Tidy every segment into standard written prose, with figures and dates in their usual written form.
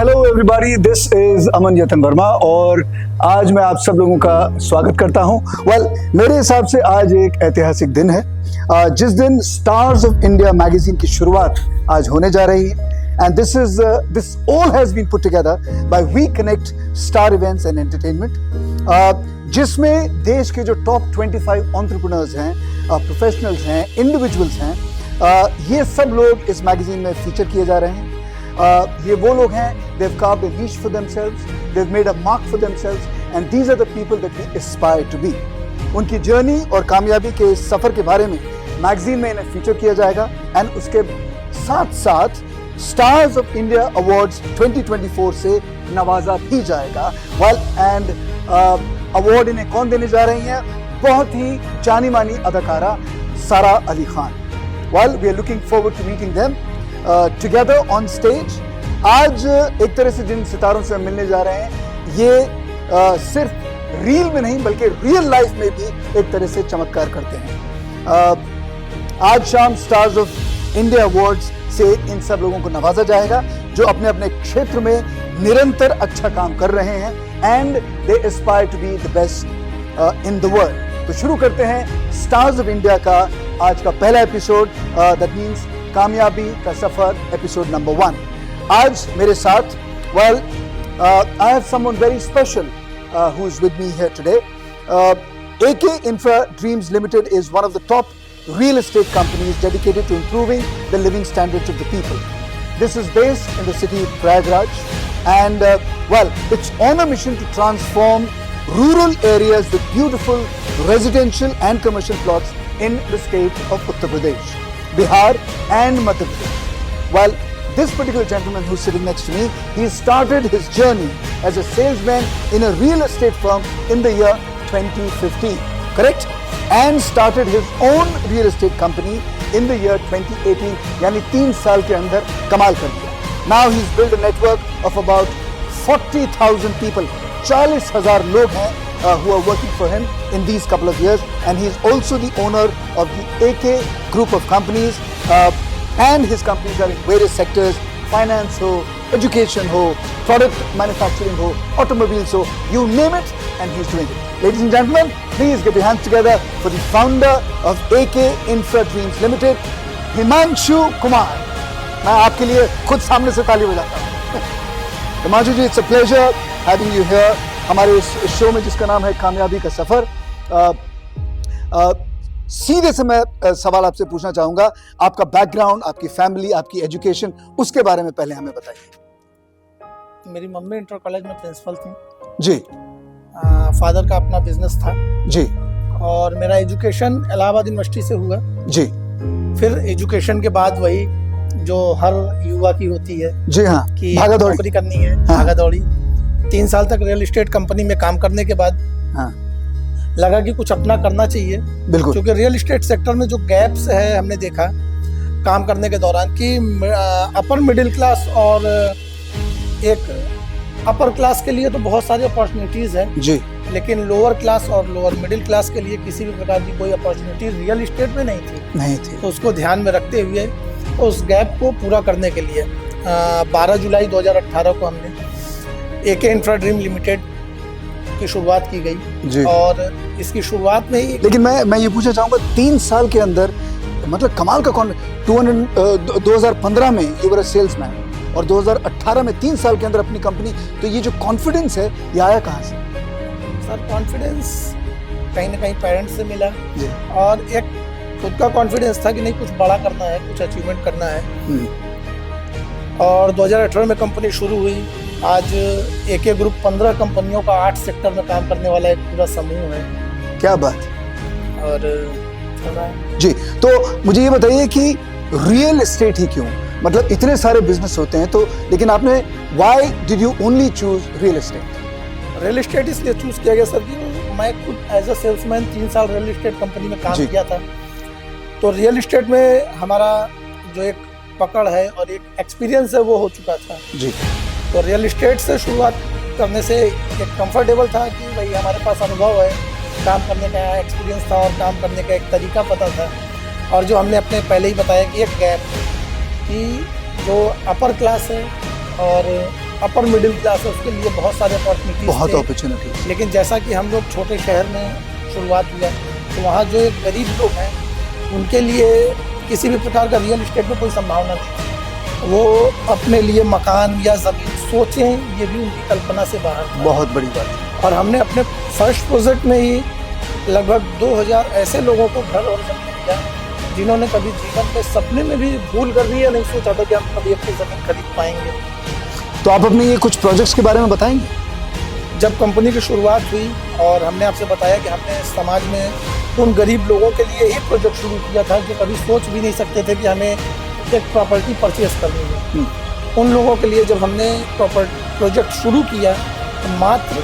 Hello everybody, this is Aman Yatan Verma और आज मैं आप सब लोगों का स्वागत करता हूं। मेरे हिसाब से आज एक ऐतिहासिक दिन है, जिस दिन स्टार्स ऑफ इंडिया मैगजीन की शुरुआत आज होने जा रही है। And this all has been put together by we connect star events and entertainment, जिसमें देश के जो टॉप 25 एंटरप्रेन्योर्स हैं, प्रोफेशनल्स हैं, इंडिविजुअल्स हैं, ये सब लोग इस मैगजीन में फीचर किए जा रहे हैं। ये वो लोग हैं, they've carved a niche for themselves, they've made a mark for themselves, and these are the people that we aspire to be. उनकी जर्नी और कामयाबी के सफर के बारे में मैगजीन में इन्हें फीचर किया जाएगा एंड उसके साथ साथ स्टार्स ऑफ इंडिया अवार्ड्स 2024 से नवाजा भी जाएगा। एंड अवार्ड इन्हें कौन देने जा रही हैं? बहुत ही जानी मानी अदाकारा सारा Ali Khan. We are looking forward to meeting them together on stage. आज एक तरह से जिन सितारों से हम मिलने जा रहे हैं, ये सिर्फ रील में नहीं बल्कि रियल लाइफ में भी एक तरह से चमत्कार करते हैं। आज शाम स्टार्स ऑफ इंडिया अवार्ड्स से इन सब लोगों को नवाजा जाएगा जो अपने अपने क्षेत्र में निरंतर अच्छा काम कर रहे हैं and they aspire to be the best in the world. तो शुरू करते हैं स्टार्स ऑफ इंडिया का आज का पहला एपिसोड, दैट मीन्स कामयाबी का सफर, एपिसोड नंबर 1। आज मेरे साथ I have someone very special who is with me here today. AK Infra Dreams Limited is one of the top real estate companies dedicated to improving the living standards of the people. This is based in the city of Prayagraj and it's on a mission to transform rural areas with beautiful residential and commercial plots in the state of Uttar Pradesh, Bihar and Madhya Pradesh. This particular gentleman who's sitting next to me, he started his journey as a salesman in a real estate firm in the year 2015, correct? And started his own real estate company in the year 2018, यानी 3 साल के अंदर कमाल कर दिया। Now he's built a network of about 40,000 people, 40,000 लोग हैं who are working for him in these couple of years, and he is also the owner of the AK group of companies, and his companies are in various sectors, finance ho, education ho, product manufacturing ho, automobiles ho, you name it and he's doing it. Ladies and gentlemen, please get your hands together for the founder of AK Infra Dreams Limited, Himanshu Kumar. मैं आपके लिए खुद सामने से ताली बजाता हूँ। हिमांशु जी, it's a pleasure having you here हमारे इस शो में जिसका नाम है कामयाबी का सफर। सीधे से मैं सवाल आपसे पूछना चाहूंगा, आपका बैकग्राउंड, आपकी फैमिली, आपकी एजुकेशन, उसके बारे में पहले हमें बताइए। मेरी मम्मी इंटर कॉलेज में प्रिंसिपल थी जी। फादर का अपना बिजनेस था जी। और मेरा एजुकेशन इलाहाबाद यूनिवर्सिटी से हुआ जी। फिर एजुकेशन के बाद वही जो हर युवा की होती है जी हाँ, कि नौकरी करनी है, भागा दौड़ी। 3 साल तक रियल एस्टेट कंपनी में काम करने के बाद लगा कि कुछ अपना करना चाहिए, बिल्कुल, क्योंकि रियल एस्टेट सेक्टर में जो गैप्स है हमने देखा काम करने के दौरान कि अपर मिडिल क्लास और एक अपर क्लास के लिए तो बहुत सारी अपॉर्चुनिटीज है जी, लेकिन लोअर क्लास और लोअर मिडिल क्लास के लिए किसी भी प्रकार की कोई अपॉर्चुनिटी रियल एस्टेट में नहीं थी। तो उसको ध्यान में रखते हुए उस गैप को पूरा करने के लिए 12 जुलाई 2018 को हमने AK इंफ्रा ड्रीम लिमिटेड की शुरुआत की गई जी। और इसकी शुरुआत में ही, लेकिन मैं ये पूछना चाहूंगा, 3 साल के अंदर मतलब कमाल का 2015 में यू वर अ सेल्समैन और 2018 में 3 साल के अंदर अपनी कंपनी, तो ये जो कॉन्फिडेंस है ये आया कहाँ से? सर कॉन्फिडेंस कहीं ना कहीं पेरेंट्स से मिला और एक खुद का कॉन्फिडेंस था कि नहीं, कुछ बड़ा करना है, कुछ अचीवमेंट करना है। और 2018 में कंपनी शुरू हुई। आज AK ग्रुप 15 कंपनियों का 8 सेक्टर में काम करने वाला एक पूरा समूह है। क्या बात। और जी, तो मुझे ये बताइए कि रियल एस्टेट ही क्यों? मतलब इतने सारे बिजनेस होते हैं तो, लेकिन आपने why did you only choose real estate? Real estate इसलिए चूज किया गया सर कि मैं खुद एज अ सेल्समैन 3 साल रियल एस्टेट कंपनी में काम किया था। तो रियल एस्टेट में हमारा जो एक पकड़ है और एक एक्सपीरियंस है वो हो चुका था जी। तो रियल एस्टेट से शुरुआत करने से एक कंफर्टेबल था कि भाई हमारे पास अनुभव है, काम करने का एक्सपीरियंस था और काम करने का एक तरीका पता था। और जो हमने अपने पहले ही बताया कि एक गैप कि जो अपर क्लास है और अपर मिडिल क्लास है उसके लिए बहुत सारे अपॉर्चुनिटीज, बहुत अपॉर्चुनिटी। लेकिन जैसा कि हम लोग छोटे शहर में शुरुआत हुआ तो वहाँ जो एक गरीब लोग हैं उनके लिए किसी भी प्रकार का रियल इस्टेट में कोई संभावना नहीं। वो अपने लिए मकान या ज़मीन सोचें ये भी उनकी कल्पना से बाहर था। बहुत बड़ी बात है। और हमने अपने फर्स्ट प्रोजेक्ट में ही लगभग 2000 ऐसे लोगों को घर और ज़मीन दिया जिन्होंने कभी जीवन में सपने में भी भूल कर भी नहीं सोचा था कि हम कभी अपनी ज़मीन खरीद पाएंगे। तो आप अपने ये कुछ प्रोजेक्ट्स के बारे में बताएंगे? जब कंपनी की शुरुआत हुई और हमने आपसे बताया कि हमने समाज में उन गरीब लोगों के लिए ही प्रोजेक्ट शुरू किया था जो कभी सोच भी नहीं सकते थे कि हमें एक प्रॉपर्टी परचेज करनी है। उन लोगों के लिए जब हमने प्रोजेक्ट शुरू किया तो मात्र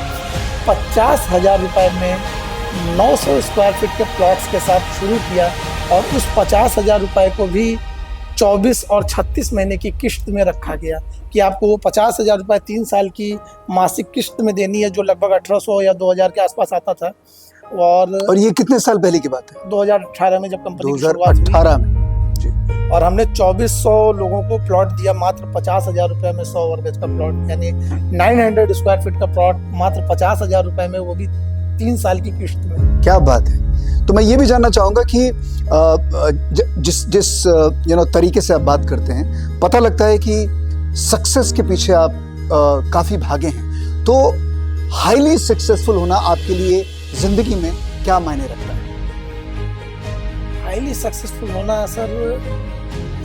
50,000 रुपये में 900 स्क्वायर फीट के प्लॉट्स के साथ शुरू किया और उस 50,000 रुपये को भी 24 और 36 महीने की किश्त में रखा गया कि आपको वो 50,000 रुपये 3 साल की मासिक किश्त में देनी है, जो लगभग 1800 या 2000 के आसपास आता था। और ये कितने साल पहले की बात है? 2018 में जब कंपनी की शुरुआत हुई। 2018 में जी। और हमने 2400 लोगों को प्लॉट दिया मात्र 50,000 रुपये में 100 वर्ग गज का प्लॉट, यानी 900 स्क्वायर फीट का प्लॉट मात्र 50,000 रुपये में, वो भी 3 साल की किश्त में। क्या बात है। तो मैं ये भी जानना चाहूँगा कि जिस तरीके से आप बात करते हैं, पता लगता है कि सक्सेस के पीछे आप काफ़ी भागे हैं। तो हाईली सक्सेसफुल होना आपके लिए ज़िंदगी में क्या मायने रखता है? हाईली सक्सेसफुल होना सर,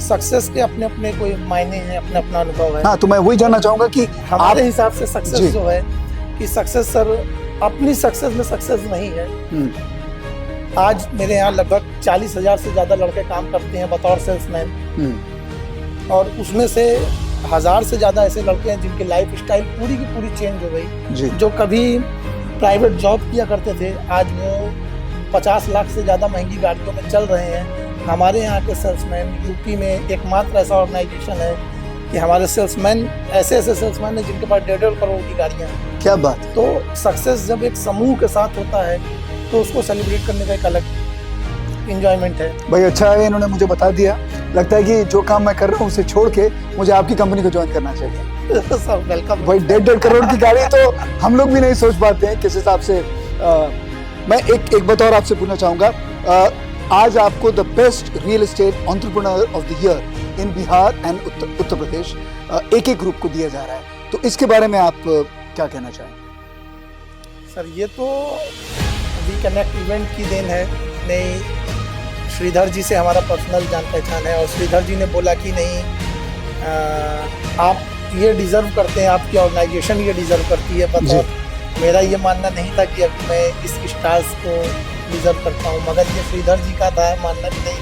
सक्सेस के अपने अपने कोई मायने हैं, अपना अपना अनुभव है। हाँ, तो मैं वही जानना चाहूँगा कि हमारे हिसाब से सक्सेस जो है कि सक्सेस सर अपनी सक्सेस में सक्सेस नहीं है। आज मेरे यहाँ लगभग 40,000 से ज़्यादा लड़के काम करते हैं बतौर सेल्समैन, और उसमें से 1000 से ज़्यादा ऐसे लड़के हैं जिनकी लाइफ स्टाइल पूरी की पूरी चेंज हो गई। जो कभी प्राइवेट जॉब किया करते थे, आज वो 50 लाख से ज़्यादा महंगी गाड़ियों में चल रहे हैं। हमारे यहाँ के सेल्समैन, यूपी में एकमात्र ऐसा ऑर्गेनाइजेशन है कि हमारे सेल्समैन ऐसे सेल्समैन हैं जिनके पास 1.5 करोड़ की गाड़ियाँ हैं। क्या बात। तो सक्सेस जब एक समूह के साथ होता है तो उसको सेलिब्रेट करने का एक अलग एंजॉयमेंट है। भाई अच्छा है, इन्होंने मुझे बता दिया। लगता है कि जो काम मैं कर रहा हूँ उसे छोड़ के मुझे आपकी कंपनी को ज्वाइन करना चाहिए। सब वेलकम। भाई 1.5 करोड़ की गाड़ी तो हम लोग भी नहीं सोच पाते हैं किस हिसाब से। मैं एक बात और आपसे पूछना चाहूँगा। आज आपको the best real estate entrepreneur of the year in Bihar and Uttar Pradesh एक ग्रुप को दिया जा रहा है, तो इसके बारे में आप क्या कहना चाहेंगे? सर ये तो वी कनेक्ट इवेंट की देन है। नहीं, श्रीधर जी से हमारा पर्सनल जान पहचान है और श्रीधर जी ने बोला कि नहीं, आप ये डिज़र्व करते हैं, आपकी ऑर्गेनाइजेशन ये डिज़र्व करती है। बतौर मेरा ये मानना नहीं था कि अब मैं इस स्टार्स को डिज़र्व करता हूँ, मगर ये श्रीधर जी का था मानना कि नहीं,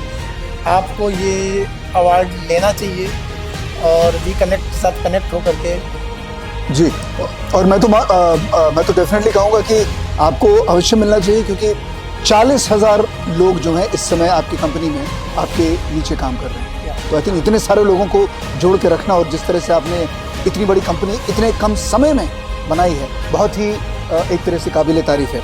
आपको ये अवार्ड लेना चाहिए और वी कनेक्ट के साथ कनेक्ट होकर के। जी, और मैं तो डेफिनेटली कहूँगा कि आपको अवश्य मिलना चाहिए, क्योंकि 40,000 लोग जो हैं इस समय आपकी कंपनी में आपके नीचे काम कर रहे हैं। तो आई थिंक इतने सारे लोगों को जोड़ के रखना और जिस तरह से आपने इतनी बड़ी कंपनी इतने कम समय में बनाई है, बहुत ही एक तरह से काबिल तारीफ है।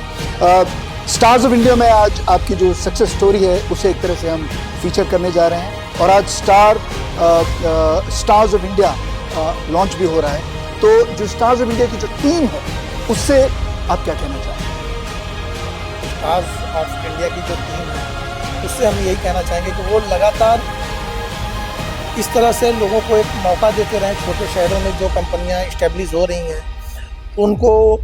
स्टार्स ऑफ इंडिया में आज आपकी जो सक्सेस स्टोरी है उसे एक तरह से हम फीचर करने जा रहे हैं, और आज स्टार्स ऑफ इंडिया लॉन्च भी हो रहा है। तो जो स्टार्स ऑफ इंडिया की जो टीम है उससे आप क्या कहना चाहेंगे? स्टार्स ऑफ इंडिया की जो टीम है उससे हम यही कहना चाहेंगे कि वो लगातार इस तरह से लोगों को एक मौका देते रहें। छोटे शहरों में जो कंपनियां इस्टेब्लिश हो रही हैं उनको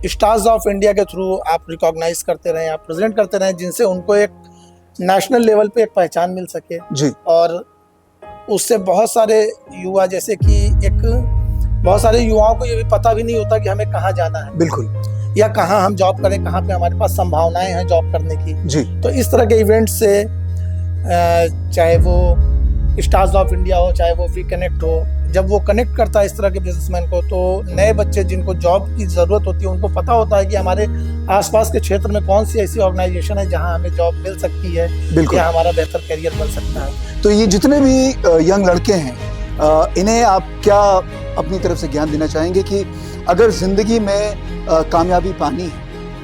स्टार्स ऑफ इंडिया के थ्रू आप रिकॉग्नाइज करते रहें, आप प्रेजेंट करते रहें, जिनसे उनको एक नेशनल लेवल पे एक पहचान मिल सके जी। और उससे बहुत सारे युवा, जैसे कि बहुत सारे युवाओं को ये भी पता भी नहीं होता कि हमें कहाँ जाना है, बिल्कुल, या कहाँ हम जॉब करें, कहाँ पे हमारे पास संभावनाएं हैं जॉब करने की जी। तो इस तरह के इवेंट से चाहे वो स्टार्स ऑफ इंडिया हो, चाहे वो वी कनेक्ट हो, जब वो कनेक्ट करता है इस तरह के बिजनेसमैन को, तो नए बच्चे जिनको जॉब की ज़रूरत होती है उनको पता होता है कि हमारे आसपास के क्षेत्र में कौन सी ऐसी ऑर्गेनाइजेशन है जहां हमें जॉब मिल सकती है या हमारा बेहतर करियर बन सकता है। तो ये जितने भी यंग लड़के हैं, इन्हें आप क्या अपनी तरफ से ज्ञान देना चाहेंगे कि अगर ज़िंदगी में कामयाबी पानी है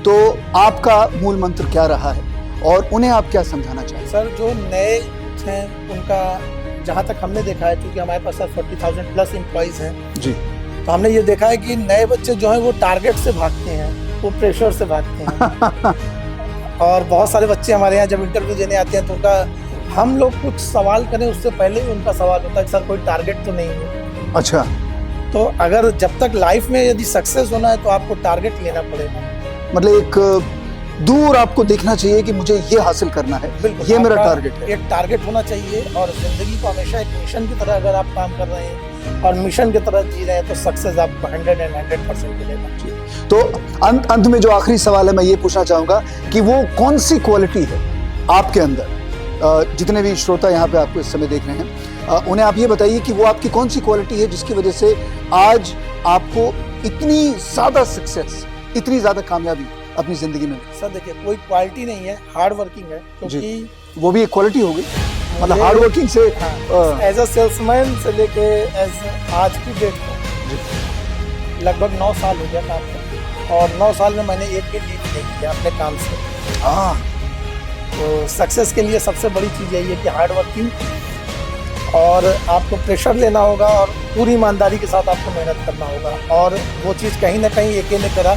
तो आपका मूल मंत्र क्या रहा है और उन्हें आप क्या समझाना चाहेंगे? सर, जो नए हैं उनका जहाँ तक हमने देखा है, क्योंकि हमारे पास 40,000 प्लस एम्प्लॉइज हैं जी, तो हमने ये देखा है कि नए बच्चे जो हैं वो टारगेट से भागते हैं, वो प्रेशर से भागते हैं। और बहुत सारे बच्चे हमारे यहाँ जब इंटरव्यू देने आते हैं तो उनका, हम लोग कुछ सवाल करें उससे पहले ही उनका सवाल होता है कि सर कोई टारगेट तो नहीं है। अच्छा, तो अगर जब तक लाइफ में यदि सक्सेस होना है तो आपको टारगेट लेना पड़ेगा। मतलब एक दूर आपको देखना चाहिए कि मुझे ये हासिल करना है, बिल्कुल, ये मेरा आपका टारगेट है। एक टारगेट होना चाहिए और जिंदगी को हमेशा एक मिशन की तरह अगर आप काम कर रहे हैं और मिशन की तरह जी रहे हैं तो सक्सेस आपको 100% मिलेगा। तो अंत में जो आखिरी सवाल है मैं ये पूछना चाहूंगा कि वो कौन सी क्वालिटी है आपके अंदर, जितने भी श्रोता यहाँ पे आपको इस समय देख रहे हैं, उन्हें आप ये बताइए कि वो आपकी कौन सी क्वालिटी है जिसकी वजह से आज आपको इतनी ज्यादा सक्सेस, इतनी ज्यादा कामयाबी अपनी जिंदगी में। सर देखिए, कोई क्वालिटी नहीं है, हार्ड वर्किंग है, क्योंकि वो भी एक क्वालिटी हो गई, मतलब हार्ड वर्किंग से एज अ सेल्समैन से लेके एज आज की डेट तक लगभग 9 साल हो गया काम करते, और 9 साल में मैंने एक भी लीव नहीं किया अपने काम से। हाँ, तो सक्सेस के लिए सबसे बड़ी चीज़ यही है कि हार्ड वर्किंग, और आपको प्रेशर लेना होगा और पूरी ईमानदारी के साथ आपको मेहनत करना होगा। और वो चीज़ कहीं ना कहीं अकेले करा,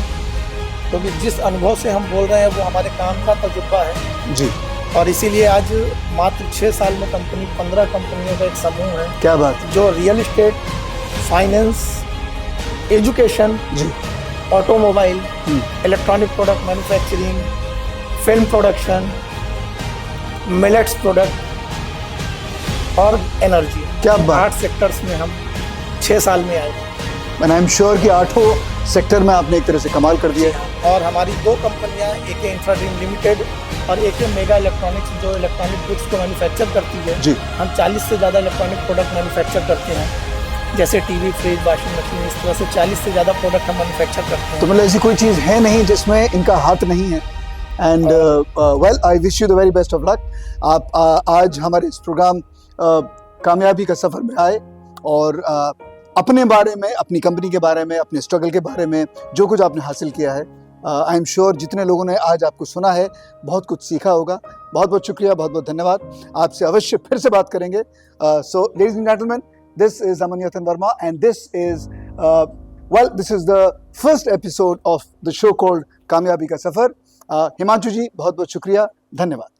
क्योंकि जिस अनुभव से हम बोल रहे हैं वो हमारे काम का तजुर्बा है जी। और इसीलिए आज मात्र 6 साल में कंपनी 15 कंपनियों का एक समूह है। क्या बात है। जो रियल एस्टेट, फाइनेंस, एजुकेशन जी, automobile, electronic product manufacturing, film production, millets product और एनर्जी, क्या बात। 8 सेक्टर्स में हम 6 साल में आए। एंड आई एम श्योर कि 8 सेक्टर में आपने एक तरह से कमाल कर दिया है। और हमारी 2 कंपनियां, एक इंफ्राड्रीम लिमिटेड और एक मेगा इलेक्ट्रॉनिक्स, जो इलेक्ट्रॉनिक गुड्स को मैन्युफैक्चर करती है जी। हम 40 से ज़्यादा इलेक्ट्रॉनिक प्रोडक्ट मैन्युफैक्चर करते हैं, जैसे टीवी, फ्रिज, वॉशिंग मशीन, इस तरह से 40 से ज़्यादा प्रोडक्ट हम मैन्युफैक्चर करते हैं। तो मतलब ऐसी कोई चीज़ है नहीं जिसमें इनका हाथ नहीं है। And well, I wish you the very best of luck. आप आज हमारे इस प्रोग्राम कामयाबी का सफ़र में आए और अपने बारे में, अपनी कंपनी के बारे में, अपने स्ट्रगल के बारे में जो कुछ आपने हासिल किया है, आई एम श्योर जितने लोगों ने आज आपको सुना है बहुत कुछ सीखा होगा। बहुत बहुत शुक्रिया, बहुत बहुत धन्यवाद। आपसे अवश्य फिर से बात करेंगे। So ladies and gentlemen, this is Aman Yatan Verma and this is this is the first episode of the show called Kamyabi ka सफ़र। हिमांशु जी, बहुत बहुत शुक्रिया, धन्यवाद।